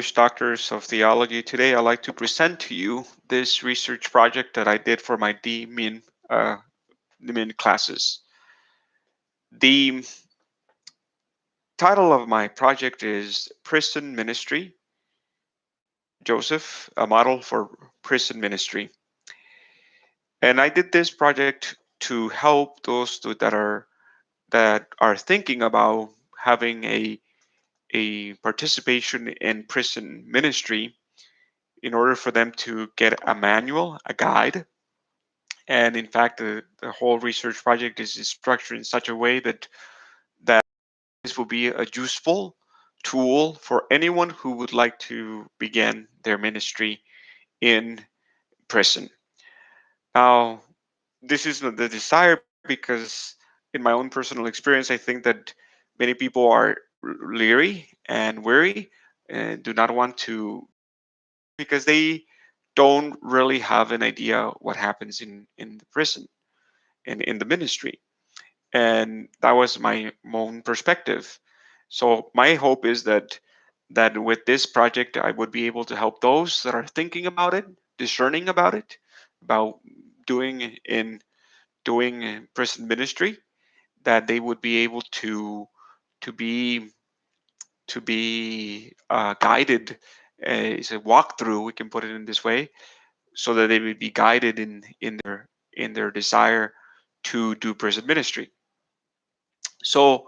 distinguished doctors of theology. Today, I'd like to present to you this research project that I did for my DMin classes. The title of my project is Prison Ministry, Joseph, a model for prison ministry. And I did this project to help those that are thinking about having a participation in prison ministry in order for them to get a manual, a guide. And in fact, the whole research project is structured in such a way that this will be a useful tool for anyone who would like to begin their ministry in prison. Now, this is not the desire because, in my own personal experience, I think that many people are leery and weary and do not want to because they don't really have an idea what happens in the prison and in the ministry. And that was my own perspective. So my hope is that with this project I would be able to help those that are thinking about it, discerning about doing in doing prison ministry, that they would be able to be guided. It's a walkthrough, we can put it in this way, so that they would be guided in their desire to do prison ministry. So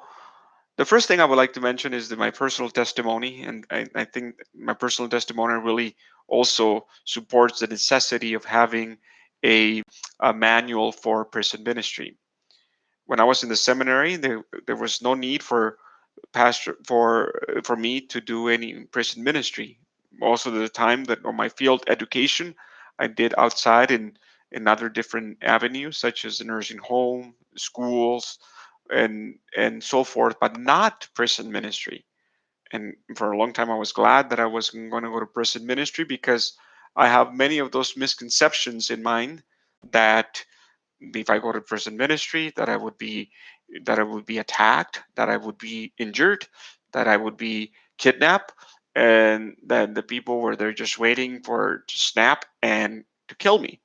the first thing I would like to mention is that my personal testimony, and I think my personal testimony really also supports the necessity of having a, a manual for prison ministry. When I was in the seminary, there was no need for pastor for me to do any prison ministry. Most of the time that on my field education, I did outside in other different avenues such as the nursing home, schools, and so forth, but not prison ministry. And for a long time, I was glad that I wasn't going to go to prison ministry because I have many of those misconceptions in mind that if I go to prison ministry, that I would be attacked, that I would be injured, that I would be kidnapped, and that the people were there just waiting for to snap and to kill me.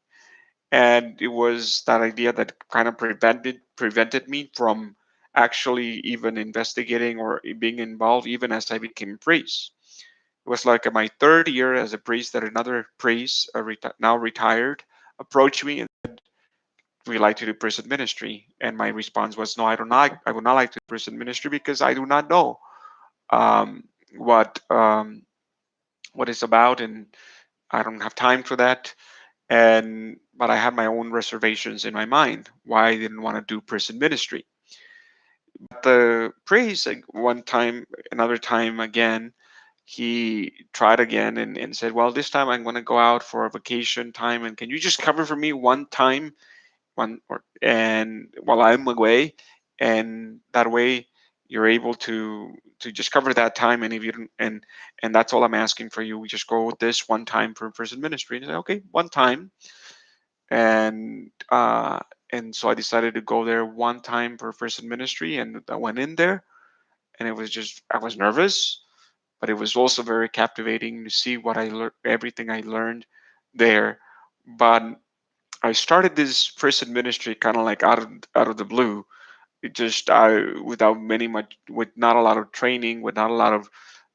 And it was that idea that kind of prevented me from actually even investigating or being involved even as I became a priest. It was like my third year as a priest that another priest, now retired, approached me and we like to do prison ministry? And my response was, no, I do not. I would not like to do prison ministry because I do not know um, what what it's about, and I don't have time for that. And but I had my own reservations in my mind why I didn't want to do prison ministry. But the priest, like, one time, another time again, he tried again and said, well, this time I'm going to go out for a vacation time, and can you just cover for me one time one or and while I'm away, and that way you're able to just cover that time. And if you don't, and that's all I'm asking for you. We just go with this one time for prison ministry. And I said, okay, one time. And and so I decided to go there one time for prison ministry, and I went in there, and it was just I was nervous, but it was also very captivating to see what I learned, everything I learned there. But I started this prison ministry kind of like out of the blue. It just without with not a lot of training, with not a lot of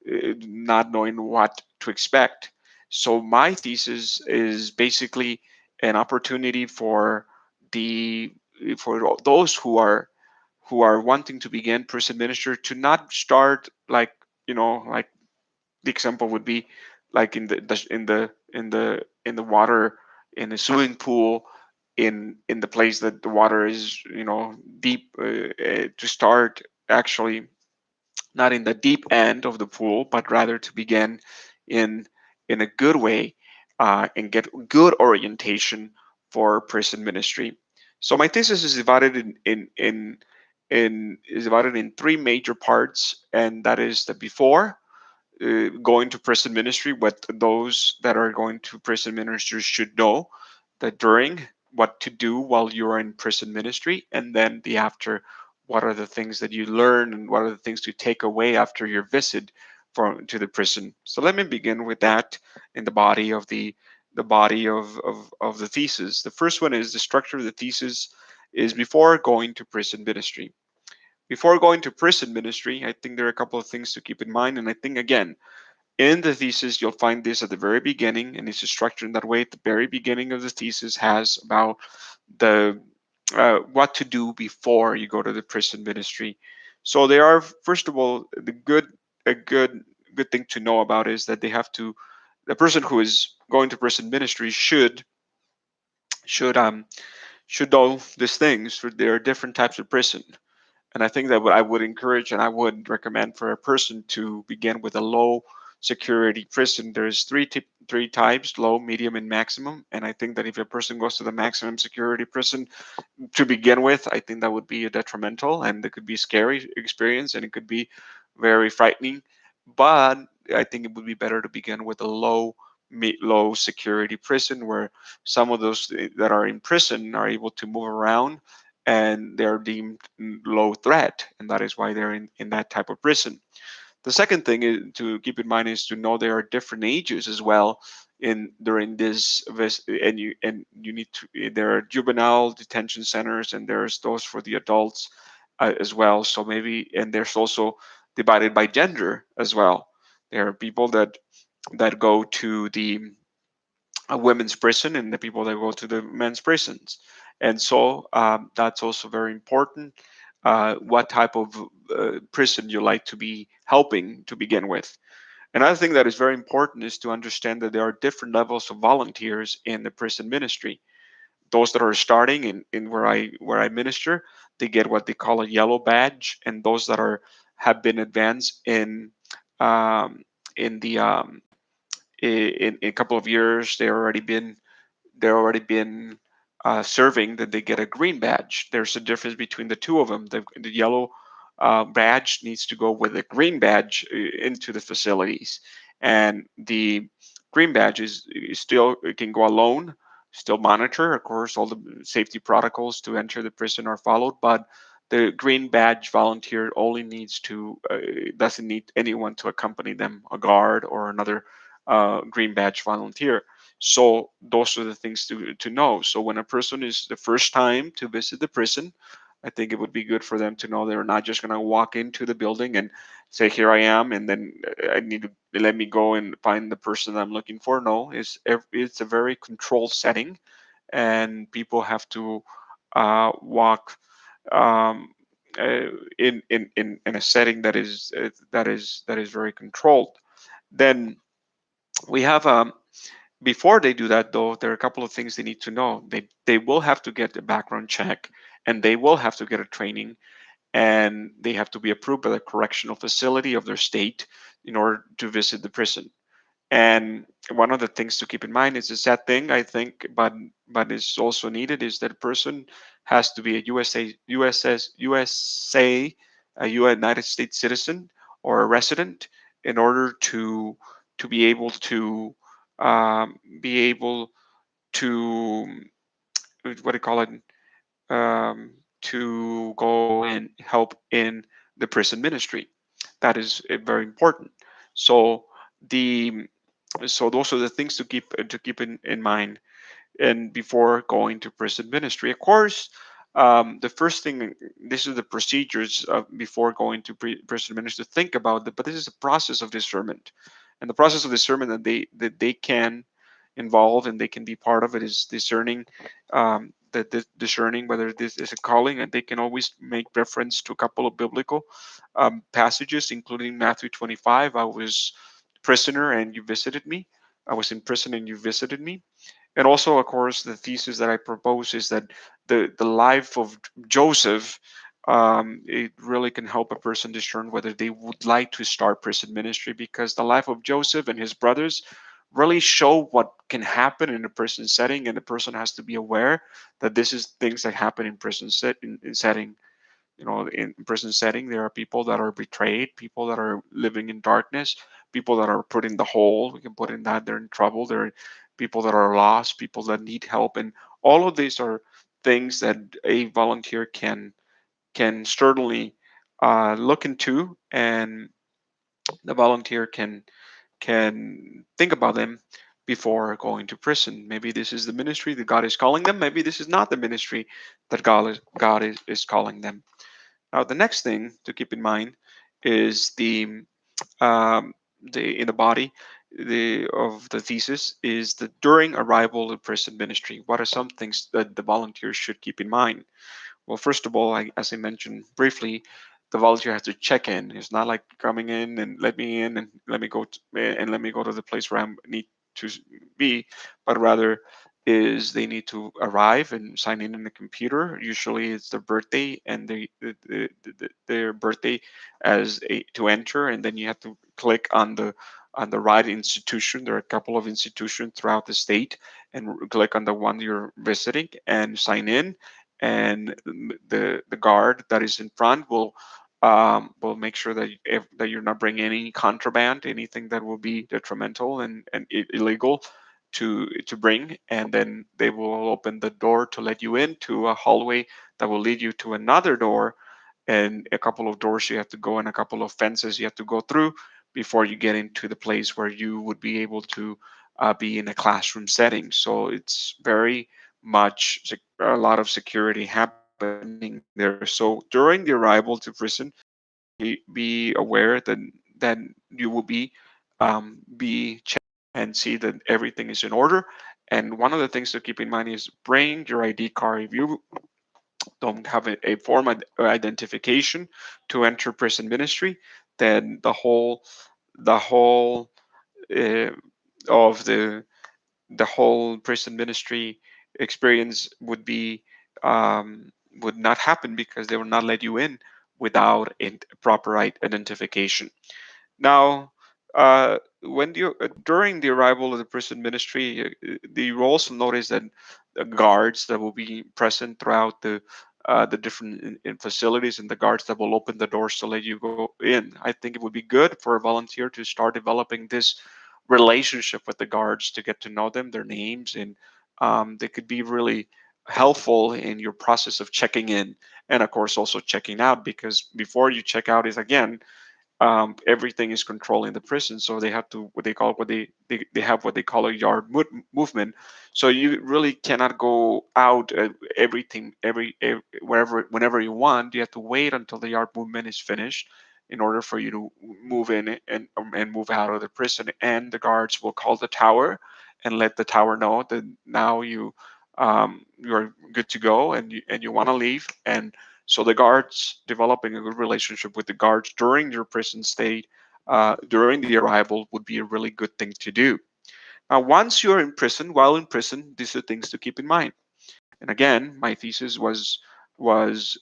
not knowing what to expect. So my thesis is basically an opportunity the for those who are wanting to begin prison ministry to not start like, like the example would be like in the water, in the swimming pool, in the place that the water is, deep, to start actually not in the deep end of the pool, but rather to begin in in a good way, and get good orientation for prison ministry. So my thesis is divided in three major parts, and that is the before going to prison ministry, what those that are going to prison ministry should know, that during, what to do while you're in prison ministry, and then the after, what are the things that you learn and what are the things to take away after your visit to the prison. So let me begin with that in the body of the thesis. The first one is the structure of the thesis is before going to prison ministry. Before going to prison ministry, I think there are a couple of things to keep in mind. And I think, again, in the thesis, you'll find this at the very beginning, and it's structured in that way. At the very beginning of the thesis has about the what to do before you go to the prison ministry. So they are, first of all, a good thing to know about is that they have to, the person who is going to prison ministry should should know these things. There are different types of prison. And I think that what I would encourage and I would recommend for a person to begin with a low security prison. There's three types: low, medium, and maximum. And I think that if a person goes to the maximum security prison to begin with, I think that would be a detrimental, and it could be a scary experience, and it could be very frightening. But I think it would be better to begin with a low security prison, where some of those that are in prison are able to move around and they're deemed low threat, and that is why they're in that type of prison. The second thing to keep in mind is to know there are different ages as well in during this and you need to, there are juvenile detention centers and there's those for the adults as well. So maybe, and there's also divided by gender as well. There are people that go to the a women's prison and the people that go to the men's prisons. And so that's also very important. What type of prison you like to be helping to begin with. Another thing that is very important is to understand that there are different levels of volunteers in the prison ministry. Those that are starting in where I minister, they get what they call a yellow badge, and those that are have been advanced um, in the in a couple of years, they're already been serving, that they get a green badge. There's a difference between the two of them. The yellow badge needs to go with a green badge into the facilities, and the green badge is still, it can go alone, still monitor. Of course, all the safety protocols to enter the prison are followed, but the green badge volunteer only needs to doesn't need anyone to accompany them, a guard or another green badge volunteer. So those are the things to know. So when a person is the first time to visit the prison, I think it would be good for them to know they're not just going to walk into the building and say, "Here I am," and then I need to let me go and find the person I'm looking for. No, it's a very controlled setting, and people have to walk um, in a setting that is very controlled. Then we have before they do that, though, there are a couple of things they need to know. They will have to get a background check, and they will have to get a training, and they have to be approved by the correctional facility of their state in order to visit the prison. And one of the things to keep in mind is a sad thing, I think, but is also needed, is that a person has to be a a United States citizen or a resident in order to be able to what do you call it, to go and help in the prison ministry. That is very important. So the so those are the things to keep in mind, and before going to prison ministry. Of course, the first thing, this is the procedures before going to prison ministry to think about, but this is a process of discernment, and the process of discernment that they can involve and they can be part of it is discerning, discerning whether this is a calling, and they can always make reference to a couple of biblical passages, including Matthew 25. I was prisoner and you visited me. I was in prison and you visited me. And also, of course, the thesis that I propose is that the life of Joseph, it really can help a person discern whether they would like to start prison ministry, because the life of Joseph and his brothers really show what can happen in a prison setting, and the person has to be aware that this is things that happen in in setting. You know, in prison setting, there are people that are betrayed, people that are living in darkness, people that are put in the hole, we can put in that, they're in trouble, there are people that are lost, people that need help, and all of these are things that a volunteer can certainly look into, the volunteer can think about them before going to prison. Maybe this is the ministry that God is calling them. Maybe this is not the ministry that God is calling them. Now, the next thing to keep in mind is um, the in the body of the thesis is that during arrival to prison ministry, what are some things that the volunteers should keep in mind? Well, first of all, as I mentioned briefly, the volunteer has to check in. It's not like coming in and let me in and let me go to the place where I need to be, but rather is they need to arrive and sign in the computer. Usually, it's their birthday and their birthday as to enter, and then you have to click on the right institution. There are a couple of institutions throughout the state, and click on the one you're visiting and sign in, and the guard that is in front will make sure that that you're not bringing any contraband, anything that will be detrimental and illegal to bring, and then they will open the door to let you into a hallway that will lead you to another door, and a couple of doors you have to go and a couple of fences you have to go through before you get into the place where you would be able to be in a classroom setting. So it's very much a lot of security happening there. So during the arrival to prison, be aware that you will be checked and see that everything is in order. And one of the things to keep in mind is bring your ID card. If you don't have a form of identification to enter prison ministry, then the whole uh, of the whole prison ministry experience um, would not happen because they will not let you in without a proper identification. Now, during the arrival of the prison ministry, you will also notice that the guards that will be present throughout the different in facilities, and the guards that will open the doors to let you go in. I think it would be good for a volunteer to start developing this relationship with the guards to get to know them, their names, and they could be really helpful in your process of checking in, and of course also checking out, because before you check out is again everything is controlling the prison, so they have to what they have what they call a yard movement. So you really cannot go out everything wherever whenever you want. You have to wait until the yard movement is finished in order for you to move in and move out of the prison, and the guards will call the tower and let the tower know that now you're good to go, and you want to leave. And so the guards, developing a good relationship with the guards during your prison stay, during the arrival, would be a really good thing to do. Now, once you're in prison, while in prison, these are things to keep in mind. And again, my thesis was also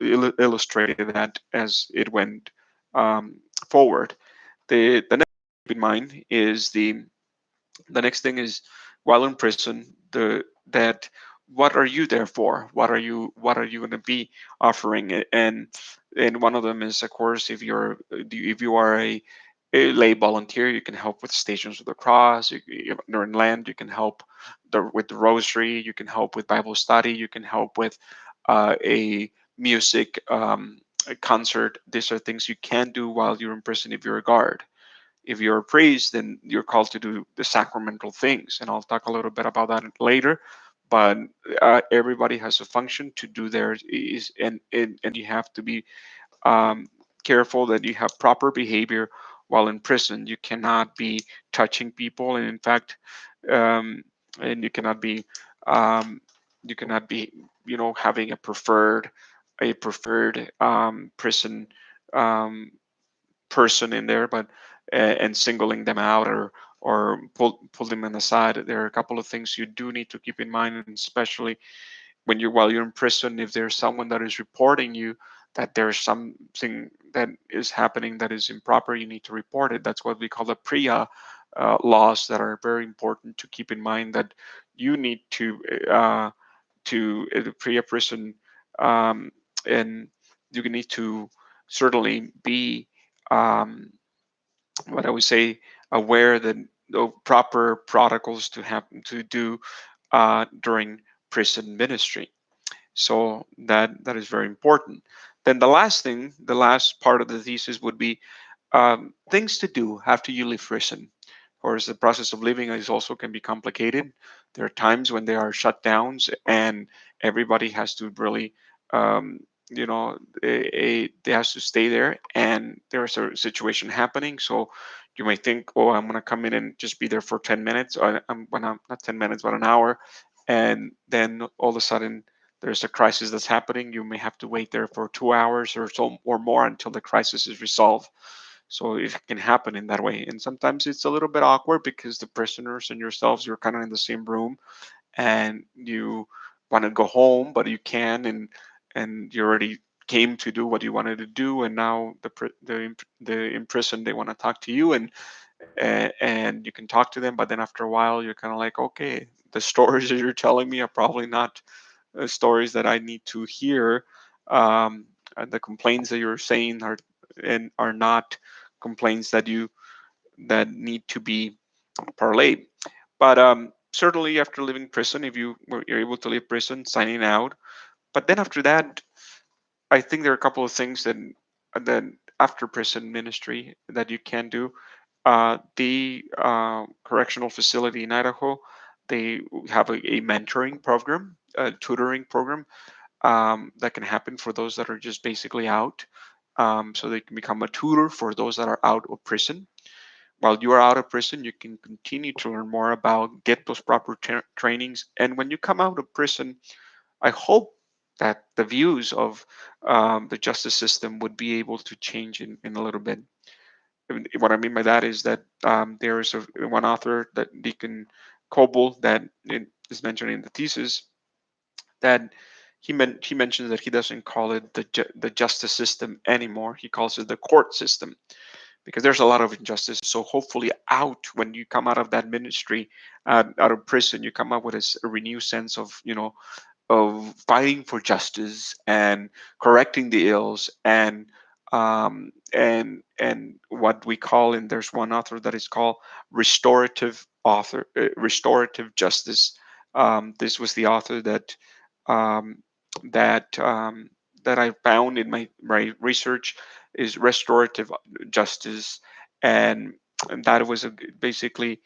illustrated that as it went um, forward. The next thing to keep in mind is the next thing is, while in prison, the that what are you there for? What are you going to be offering? And one of them is, of course, if you are a lay volunteer, you can help with Stations of the Cross. During Lent, you can help with the Rosary. You can help with Bible study. You can help with a music a concert. These are things you can do while you're in prison if you're a guard. If you're a priest, then you're called to do the sacramental things, and I'll talk a little bit about that later. But everybody has a function to do theirs, and you have to be um, careful that you have proper behavior while in prison. You cannot be touching people, and in fact, um, and um, you cannot be, having a preferred prison um, person in there, but and singling them out, or pull them in the side. There are a couple of things you do need to keep in mind, and especially while you're in prison, if there's someone that is reporting you that there's something that is happening that is improper, you need to report it. That's what we call the PREA laws, that are very important to keep in mind, that you need to the PREA prison, um, and you need to certainly be um, what I would say, aware that the proper protocols to have to do during prison ministry. So that is very important. Then the last part of the thesis would be things to do after you leave prison. Of course, the process of living is also can be complicated. There are times when there are shutdowns and everybody has to really, they has to stay there, and there's a situation happening. So you may think, oh, I'm going to come in and just be there for 10 minutes, or I'm when I'm not 10 minutes, but an hour, and then all of a sudden there's a crisis that's happening. You may have to wait there for 2 hours or so or more until the crisis is resolved. So it can happen in that way. And sometimes it's a little bit awkward because the prisoners and yourselves, you're kind of in the same room and you want to go home, but you can, and you already came to do what you wanted to do. And now the imprisoned, they want to talk to you, and you can talk to them. But then after a while, you're kind of like, okay, the stories that you're telling me are probably not stories that I need to hear. And the complaints that you're saying are not complaints that need to be parlayed. But certainly after leaving prison, if you're able to leave prison, signing out. But then after that, I think there are a couple of things that after prison ministry that you can do. The correctional facility in Idaho, they have a mentoring program, a tutoring program that can happen for those that are just basically out. So they can become a tutor for those that are out of prison. While you are out of prison, you can continue to learn more about, get those proper trainings. And when you come out of prison, I hope that the views of the justice system would be able to change in a little bit. What I mean by that is that there is one author, that Deacon Coble, that is mentioned in the thesis, that he mentions that he doesn't call it the justice system anymore. He calls it the court system, because there's a lot of injustice. So hopefully, when you come out of that ministry, out of prison, you come out with a renewed sense of fighting for justice and correcting the ills, and what we call, and there's one author that is called restorative justice. This was the author um, that that I found in my research, is restorative justice, and that was basically,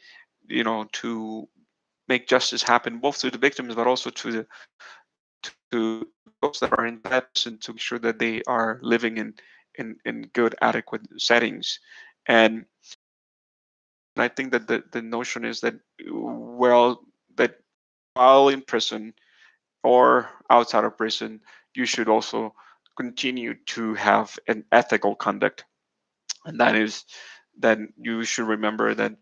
to make justice happen both to the victims but also to those that are in that prison, to make sure that they are living in good, adequate settings. And I think that the notion is that, well, that while in prison or outside of prison, you should also continue to have an ethical conduct. And that is that you should remember that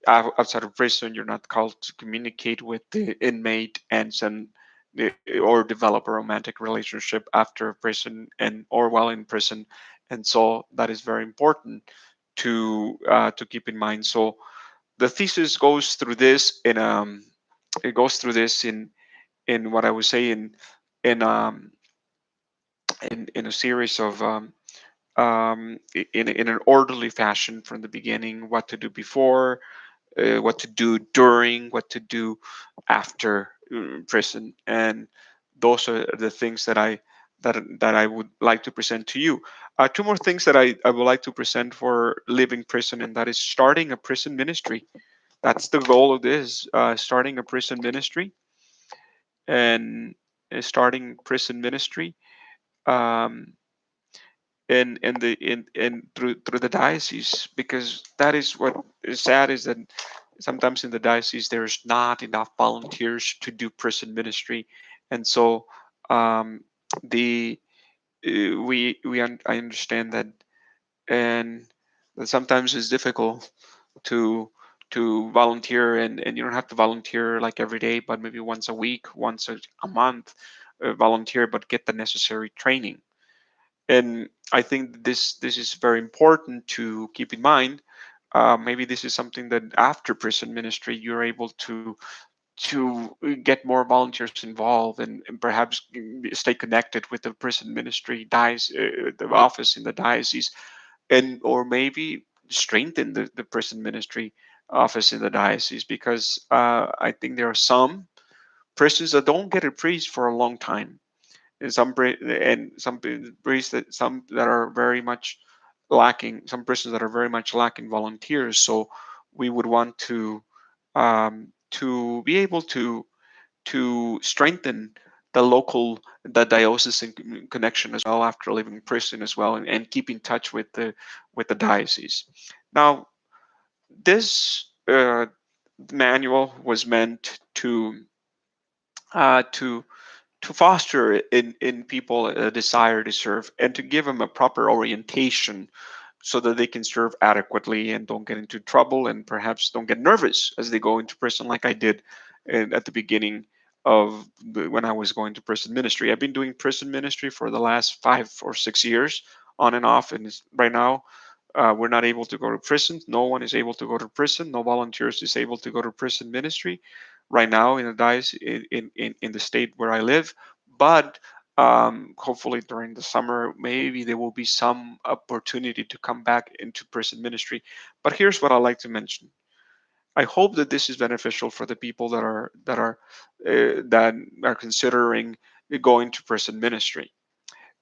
outside of prison, you're not called to communicate with the inmate and send or develop a romantic relationship after prison and or while in prison. And so that is very important to keep in mind. So the thesis goes through this in what I would say in um in a series of in an orderly fashion from the beginning, what to do before, what to do during, what to do after prison, and those are the things that I would like to present to you. Two more things that I would like to present for living prison, and that is starting a prison ministry. That's the goal of this, starting a prison ministry, and starting prison ministry. Um, in through the diocese, because that is what is sad, is that sometimes in the diocese there's not enough volunteers to do prison ministry. And so um, the I understand that, and that sometimes it's difficult to volunteer, and you don't have to volunteer like every day, but maybe once a week, once a month, volunteer, but get the necessary training. And I think this is very important to keep in mind. Maybe this is something that after prison ministry you're able to get more volunteers involved, and perhaps stay connected with the prison ministry the office in the diocese, and or maybe strengthen the prison ministry office in the diocese, because I think there are some prisons that don't get a priest for a long time, and some that are very much lacking, some prisons that are very much lacking volunteers. So we would want to be able to strengthen the diocesan connection as well after leaving prison as well, and keep in touch with the diocese. Now, this manual was meant to foster in people a desire to serve, and to give them a proper orientation so that they can serve adequately and don't get into trouble, and perhaps don't get nervous as they go into prison, like I did at the beginning of when I was going to prison ministry. I've been doing prison ministry for the last 5 or 6 years, on and off, and right now we're not able to go to prison. No one is able to go to prison. No volunteers is able to go to prison ministry right now in the diocese, in the state where I live. But hopefully during the summer, maybe there will be some opportunity to come back into prison ministry. But here's what I like to mention. I hope that this is beneficial for the people that are considering going to prison ministry,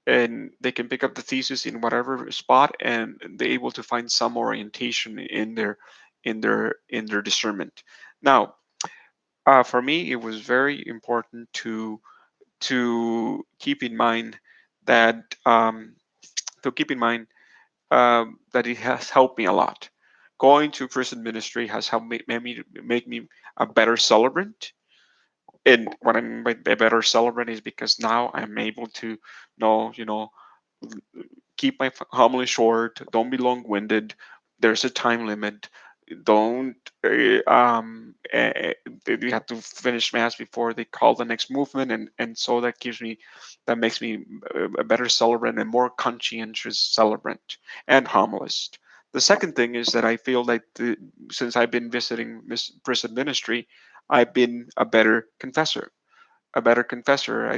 and they can pick up the thesis in whatever spot, and they're able to find some orientation in their discernment. Now, for me, it was very important to keep in mind that that it has helped me a lot. Going to prison ministry has helped make me a better celebrant. And what I mean by a better celebrant is because now I'm able to know, keep my homily short, don't be long-winded, there's a time limit, don't you have to finish mass before they call the next movement, and so that makes me a better celebrant and more conscientious celebrant and homilist. The second thing is that I feel like since I've been visiting prison ministry, I've been a better confessor. I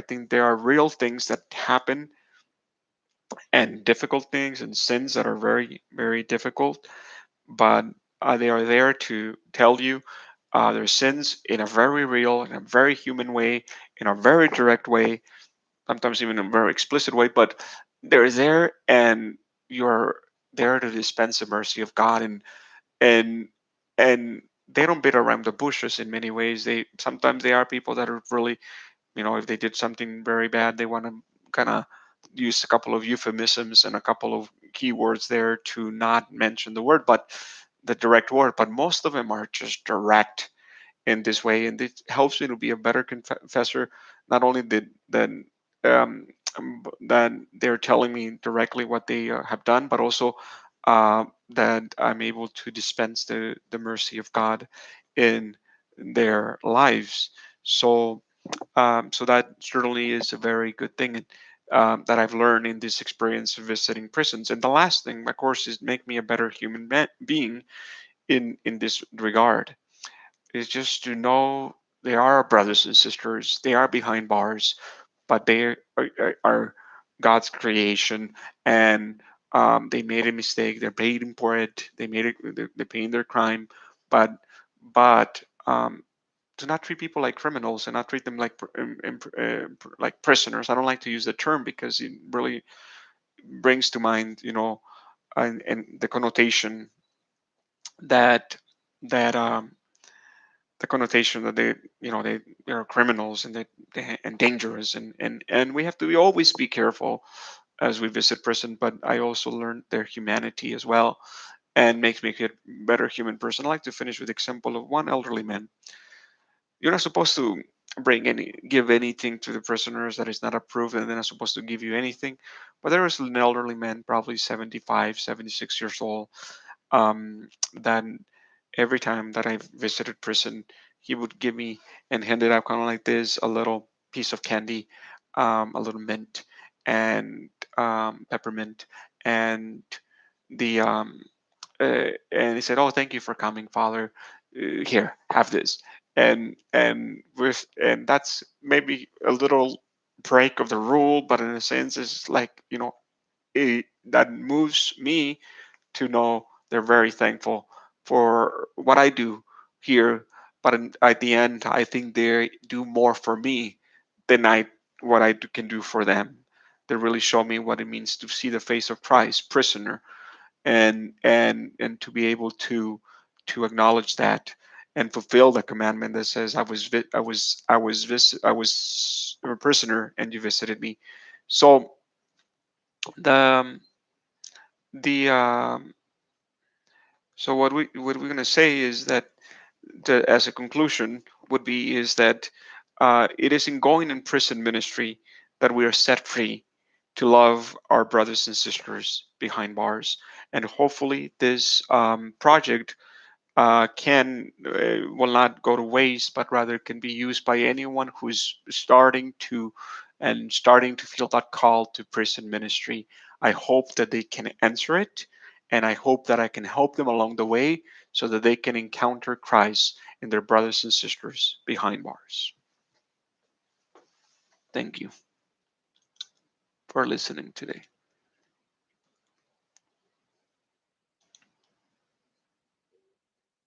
think there are real things that happen, and difficult things and sins that are very, very difficult, but they are there to tell you their sins in a very real, in a very human way, in a very direct way, sometimes even in a very explicit way, but they're there, and you're there to dispense the mercy of God. And and they don't beat around the bushes in many ways. They are people that are really, if they did something very bad, they want to kind of use a couple of euphemisms and a couple of keywords there to not mention the direct word. But most of them are just direct in this way, and it helps me to be a better confessor. Not only um, that they're telling me directly what they have done, but also that I'm able to dispense the mercy of God in their lives. So that certainly is a very good thing, that I've learned in this experience of visiting prisons. And the last thing, of course, is make me a better human being in this regard. Is just to know they are our brothers and sisters. They are behind bars, but they are God's creation, and they made a mistake. They're paying for it. They made it. They're paying their crime, but but do not treat people like criminals, and not treat them like prisoners. I don't like to use the term because it really brings to mind, and the connotation that that the connotation that they're criminals, and and dangerous, and we have to always be careful as we visit prison. But I also learned their humanity as well, and makes me a better human person. I like to finish with the example of one elderly man. You're not supposed to give anything to the prisoners that is not approved, and they're not supposed to give you anything. But there was an elderly man, probably 75, 76 years old, that every time that I visited prison, he would give me and hand it out kind of like this, a little piece of candy, a little mint, and peppermint, and the and he said, "Oh, thank you for coming, Father. Here, have this." And that's maybe a little break of the rule, but in a sense, it's like, that moves me to know they're very thankful for what I do here. But at the end, I think they do more for me than I what I can do for them. They really show me what it means to see the face of Christ, prisoner, and to be able to acknowledge that and fulfill the commandment that says, I was a prisoner and you visited me. So the the so what we're going to say is that, as a conclusion, would be is that it is in going in prison ministry that we are set free to love our brothers and sisters behind bars. And hopefully this project can will not go to waste, but rather can be used by anyone who's starting to feel that call to prison ministry. I hope that they can answer it, and I hope that I can help them along the way so that they can encounter Christ in their brothers and sisters behind bars. Thank you for listening today.